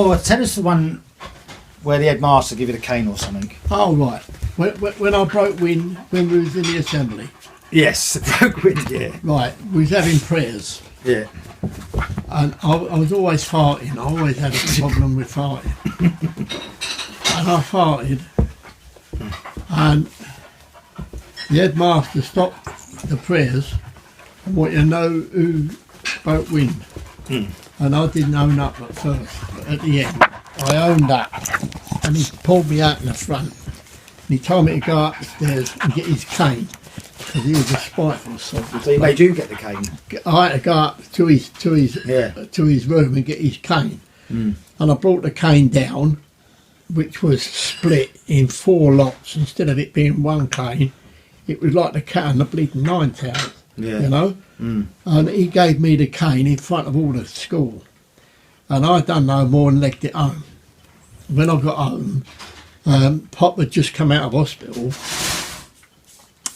Oh, tell us the one where the headmaster give you the cane or something. Oh, right. When I broke wind, when we was in the assembly. Yes, the broke wind, yeah. Right, we was having prayers. Yeah. And I was always farting. I always had a problem with farting. And I farted. And the headmaster stopped the prayers and wanted to know who broke wind. And I didn't own up at first, but at the end I owned up, and he pulled me out in the front and he told me to go upstairs and get his cane because he was a spiteful sod. So he made you get the cane? I had to go up to his room and get his cane, and I brought the cane down, which was split in 4 lots. Instead of it being one cane, it was like the cat and the bleeding nine tails. Yeah. You know, and he gave me the cane in front of all the school, and I done no more than legged it home. When I got home, Pop had just come out of hospital,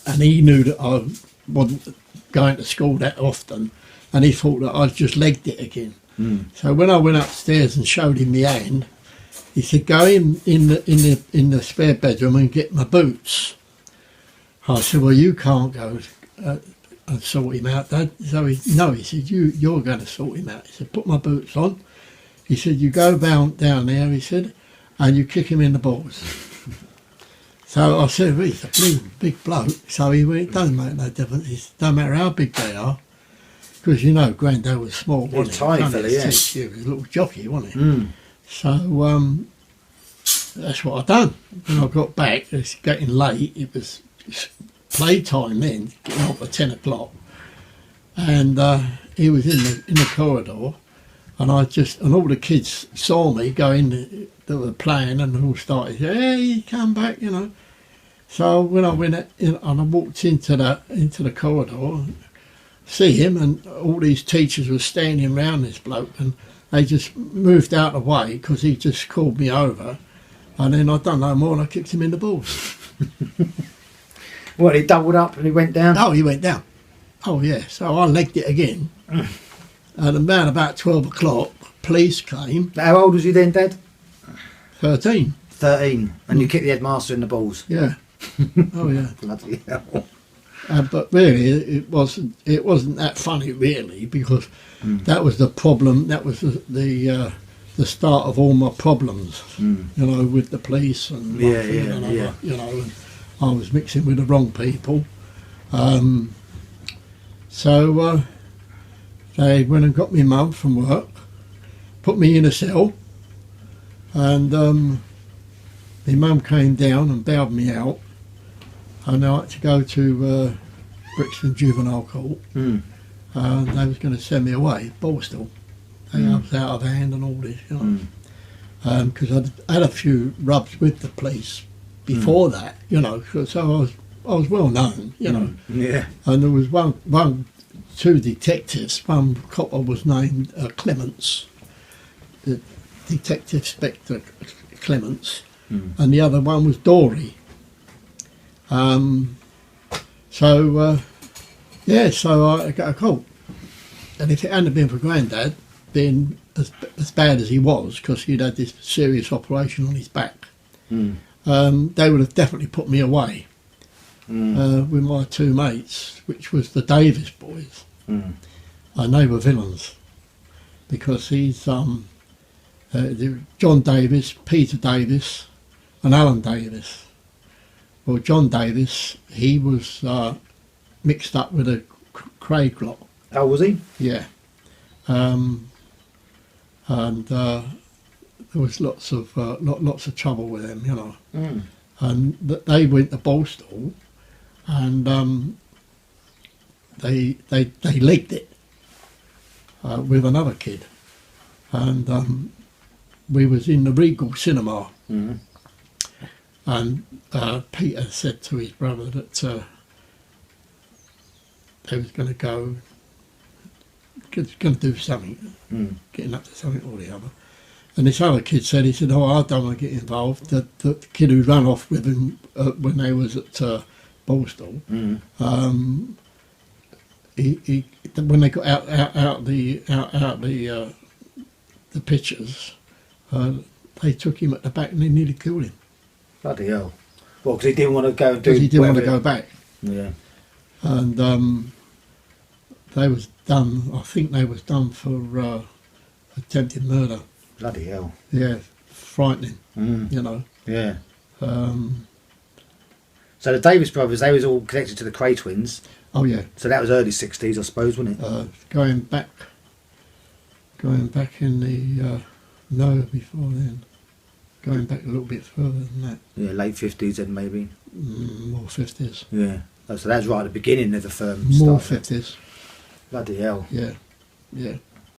and he knew that I wasn't going to school that often, and he thought that I'd just legged it again. So when I went upstairs and showed him the hand, he said, "Go in the spare bedroom and get my boots." I said, "Well, you can't go and sort him out, Dad." So he said, "You're going to sort him out." He said, "Put my boots on." He said, "You go down there," he said, "and you kick him in the balls." So I said, "Well, he's a big bloke." So he went, "It doesn't make no difference. It doesn't matter how big they are." Because, you know, Grandad was small, wasn't he? Tiny fella, yeah. He was a little jockey, wasn't he? So that's what I done. When I got back, it's getting late. It was playtime then, getting up at 10 o'clock, and he was in the corridor, and all the kids saw me going. They were playing, and all started, "Hey, come back," you know. So when I went in and I walked into the corridor, see him, and all these teachers were standing around this bloke, and they just moved out of the way because he just called me over, and then I done no more and I kicked him in the balls. What, he doubled up and he went down? Oh, he went down. Oh, yeah. So I legged it again. And around about 12 o'clock, police came. How old was you then, Dad? 13. 13. And you kicked the headmaster in the balls? Yeah. Oh, yeah. Bloody hell. But really, it wasn't that funny, really, because that was the problem. That was the start of all my problems, you know, with the police and you know, and I was mixing with the wrong people. So they went and got me mum from work, put me in a cell, and my mum came down and bailed me out, and I had to go to Brixton Juvenile Court, and they was going to send me away, Borstal. I was out of hand and all this, you know, because I'd had a few rubs with the police before that, you know, so I was well known, you know. Yeah. And there was two detectives. One copper was named Clements, the Detective Inspector Clements, and the other one was Dory. So I got a call, and if it hadn't been for Grandad being as bad as he was, because he'd had this serious operation on his back, they would have definitely put me away with my 2 mates, which was the Davis boys, and they were villains, because he's John Davis, Peter Davis, and Alan Davis. Well, John Davis, he was mixed up with a Krays lot. How was he? Yeah. And there was lots of trouble with them, you know. And they went to Borstal, and they legged it with another kid, and we was in the Regal Cinema, and Peter said to his brother that they was going to go, going to do something, getting up to something or the other. And this other kid said, he said, "Oh, I don't want to get involved." The kid who ran off with him when they was at Borstal, when they got out the pictures, they took him at the back and they nearly killed him. Bloody hell. Well, because he didn't want to go and do Because he didn't want to whatever- go back. Yeah. And they was done, I think they was done for attempted murder. Bloody hell. Yeah, frightening, Mm. you know. Yeah. Um, So the Davis brothers, they was all connected to the Krays twins. oh yeah, So that was early 60s, I suppose, wasn't it? going back in the, no, before then. Going back a little bit further than that, Yeah, late 50s then maybe. more 50s. Yeah. Oh, so that was right at the beginning of the firm. More started. 50s, Bloody hell. yeah, yeah.